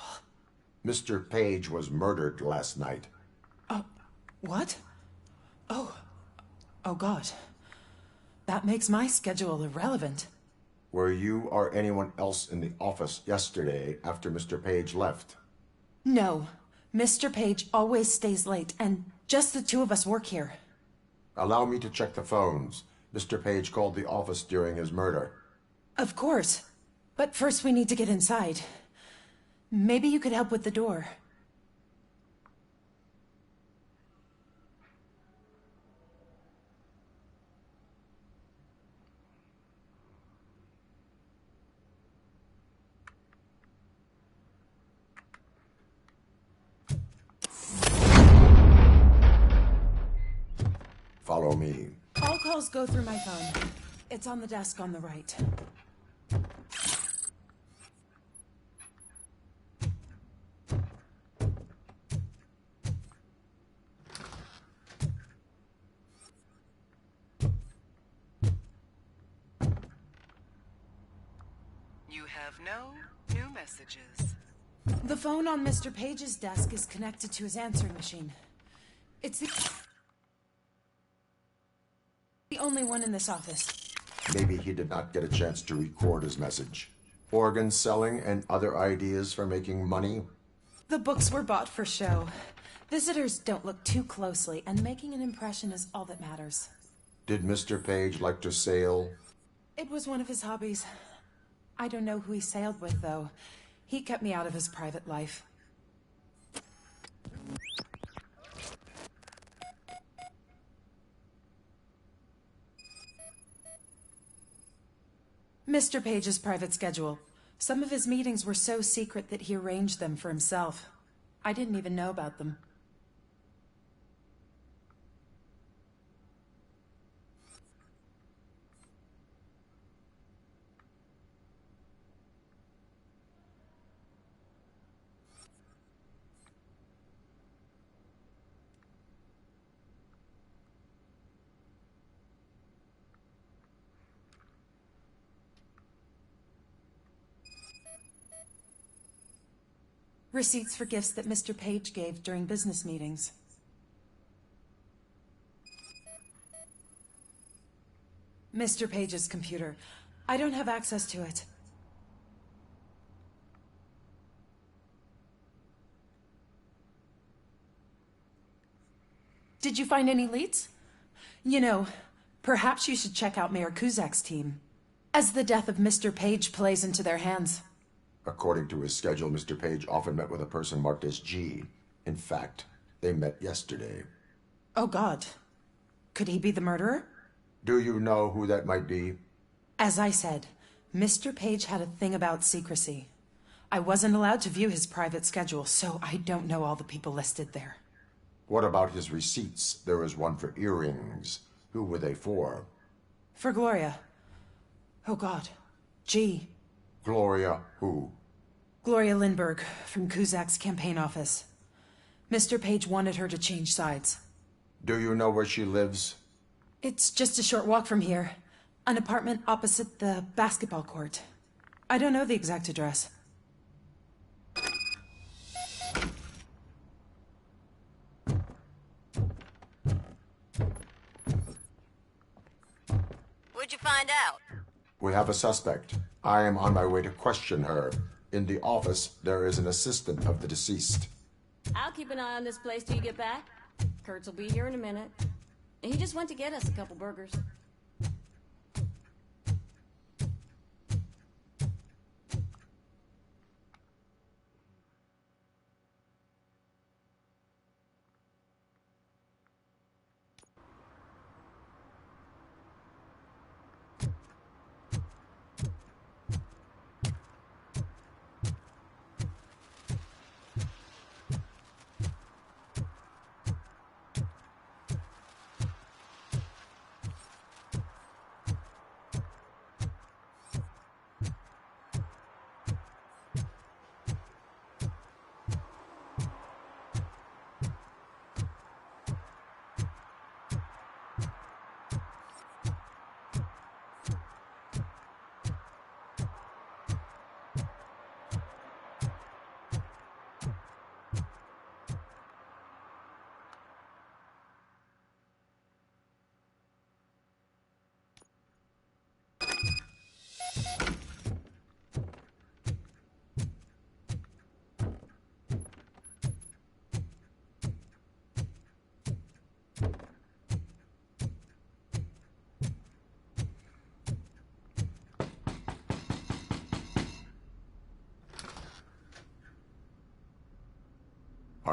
Mr. Page was murdered last night. Oh, what? Oh God. That makes my schedule irrelevant. Were you or anyone else in the office yesterday after Mr. Page left? No. Mr. Page always stays late, and just the two of us work here. Allow me to check the phones. Mr. Page called the office during his murder. Of course. But first we need to get inside. Maybe you could help with the door. Follow me. All calls go through my phone. It's on the desk on the right. You have no new messages. The phone on Mr. Page's desk is connected to his answering machine. It's the only one in this office. Maybe he did not get a chance to record his message. Organ selling and other ideas for making money? The books were bought for show. Visitors don't look too closely, and making an impression is all that matters. Did Mr. Page like to sail? It was one of his hobbies. I don't know who he sailed with, though. He kept me out of his private life. Mr. Page's private schedule. Some of his meetings were so secret that he arranged them for himself. I didn't even know about them. Receipts for gifts that Mr. Page gave during business meetings. Mr. Page's computer. I don't have access to it. Did you find any leads? You know, perhaps you should check out Mayor Kuzak's team, as the death of Mr. Page plays into their hands. According to his schedule, Mr. Page often met with a person marked as G. In fact, they met yesterday. Oh, God. Could he be the murderer? Do you know who that might be? As I said, Mr. Page had a thing about secrecy. I wasn't allowed to view his private schedule, so I don't know all the people listed there. What about his receipts? There was one for earrings. Who were they for? For Gloria. Oh, God. G. Gloria who? Gloria Lindbergh, from Kuzak's campaign office. Mr. Page wanted her to change sides. Do you know where she lives? It's just a short walk from here. An apartment opposite the basketball court. I don't know the exact address. What'd you find out? We have a suspect. I am on my way to question her. In the office, there is an assistant of the deceased. I'll keep an eye on this place till you get back. Kurtz will be here in a minute. He just went to get us a couple burgers.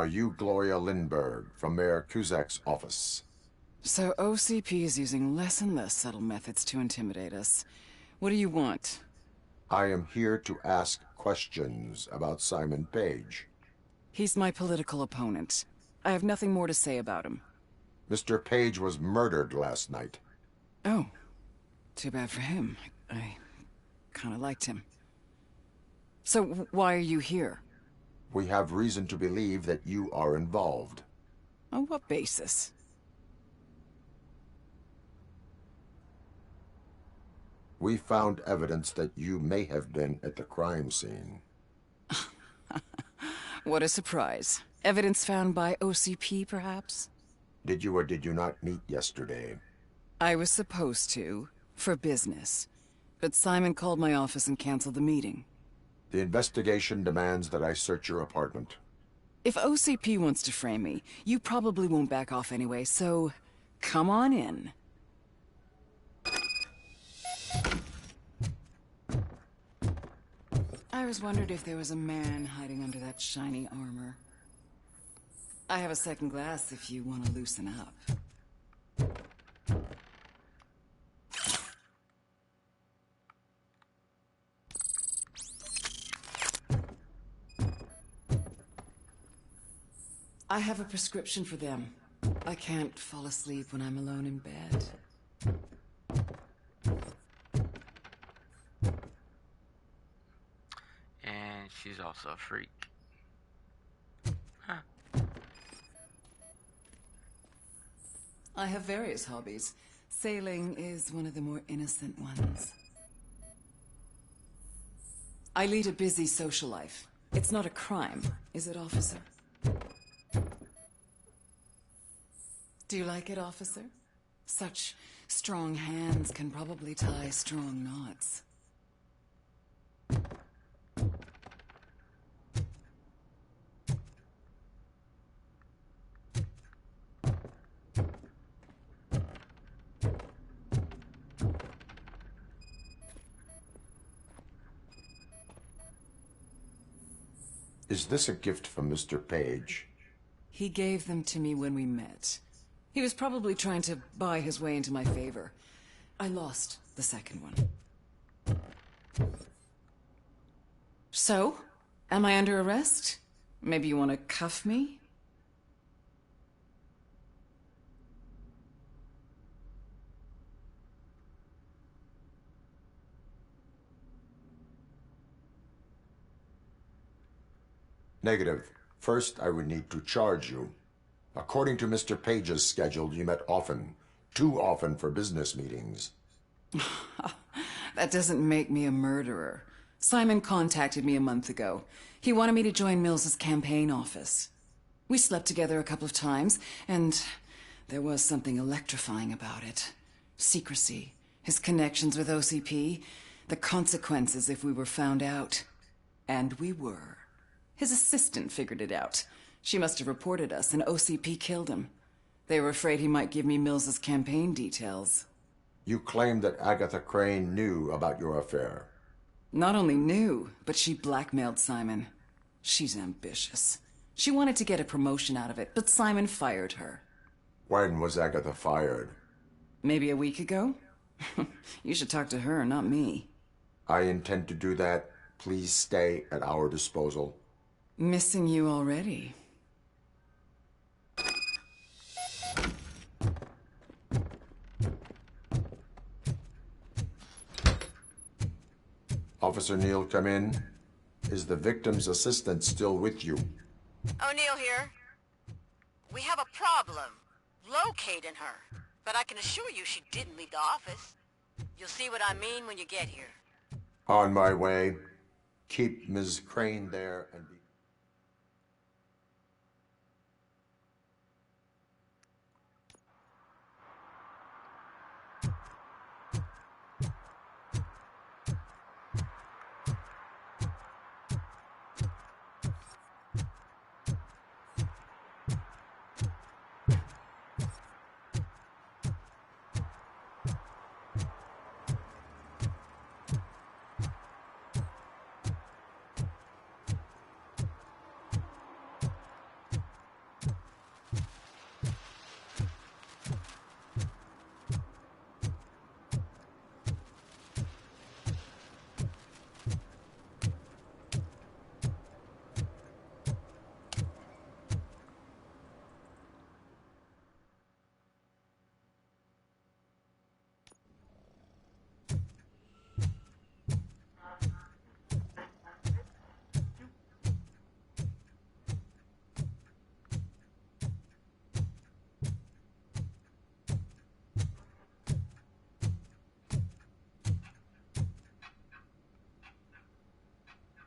Are you Gloria Lindbergh from Mayor Kuzak's office? So OCP is using less and less subtle methods to intimidate us. What do you want? I am here to ask questions about Simon Page. He's my political opponent. I have nothing more to say about him. Mr. Page was murdered last night. Oh. Too bad for him. I kind of liked him. So why are you here? We have reason to believe that you are involved. On what basis? We found evidence that you may have been at the crime scene. What a surprise. Evidence found by OCP, perhaps? Did you or did you not meet yesterday? I was supposed to, for business. But Simon called my office and canceled the meeting. The investigation demands that I search your apartment. If OCP wants to frame me, you probably won't back off anyway, so come on in. I was wondering if there was a man hiding under that shiny armor. I have a second glass if you want to loosen up. I have a prescription for them. I can't fall asleep when I'm alone in bed. And she's also a freak. Huh. I have various hobbies. Sailing is one of the more innocent ones. I lead a busy social life. It's not a crime, is it, officer? Do you like it, officer? Such strong hands can probably tie strong knots. Is this a gift from Mr. Page? He gave them to me when we met. He was probably trying to buy his way into my favor. I lost the second one. So, am I under arrest? Maybe you want to cuff me? Negative. First, I would need to charge you. According to Mr. Page's schedule, you met often. Too often for business meetings. That doesn't make me a murderer. Simon contacted me a month ago. He wanted me to join Mills's campaign office. We slept together a couple of times, and there was something electrifying about it. Secrecy, his connections with OCP, the consequences if we were found out. And we were. His assistant figured it out. She must have reported us, and OCP killed him. They were afraid he might give me Mills's campaign details. You claim that Agatha Crane knew about your affair. Not only knew, but she blackmailed Simon. She's ambitious. She wanted to get a promotion out of it, but Simon fired her. When was Agatha fired? Maybe a week ago? You should talk to her, not me. I intend to do that. Please stay at our disposal. Missing you already. Officer Neal, come in. Is the victim's assistant still with you? O'Neill here. We have a problem locating her, but I can assure you she didn't leave the office. You'll see what I mean when you get here. On my way. Keep Ms. Crane there and be...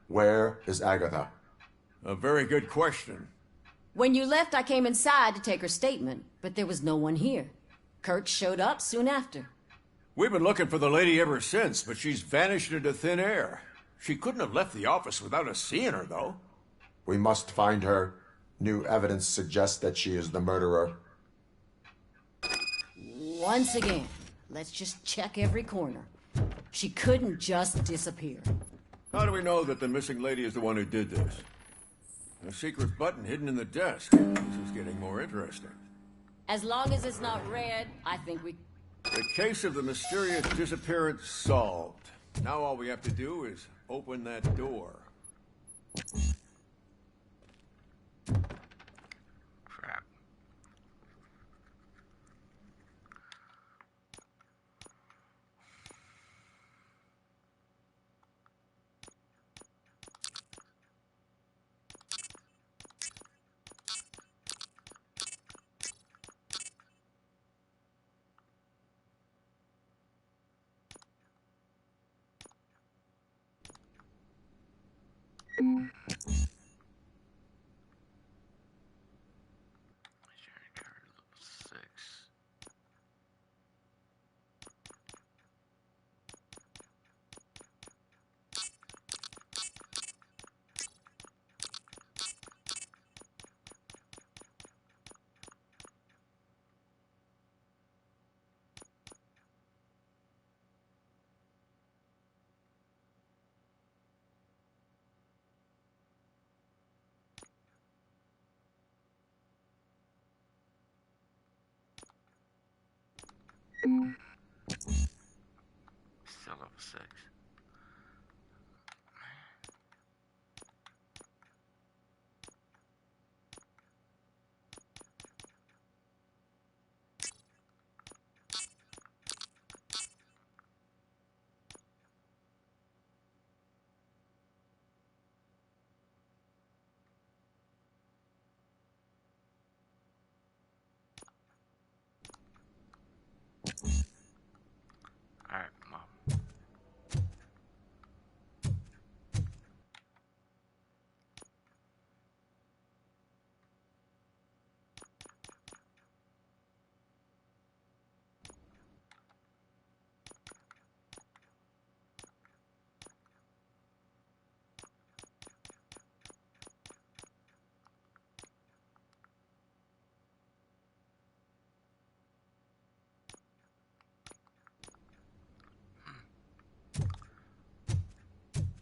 Where is Agatha? A very good question. When you left, I came inside to take her statement, but there was no one here. Kirk showed up soon after. We've been looking for the lady ever since, but she's vanished into thin air. She couldn't have left the office without us seeing her, though. We must find her. New evidence suggests that she is the murderer. Once again, let's just check every corner. She couldn't just disappear. How do we know that the missing lady is the one who did this? A secret button hidden in the desk. This is getting more interesting. As long as it's not red, I think we... The case of the mysterious disappearance solved. Now all we have to do is open that door. Crap. Still level 6. Alright, Mom.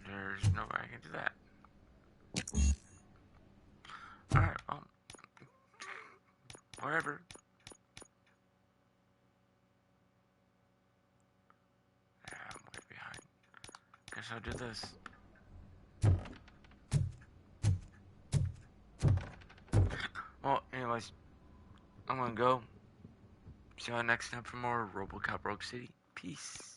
There's no way I can do that. Alright, well. Whatever. Yeah, I'm way behind. Guess I'll do this. Well, anyways, I'm gonna go. See you all next time for more RoboCop Rogue City. Peace.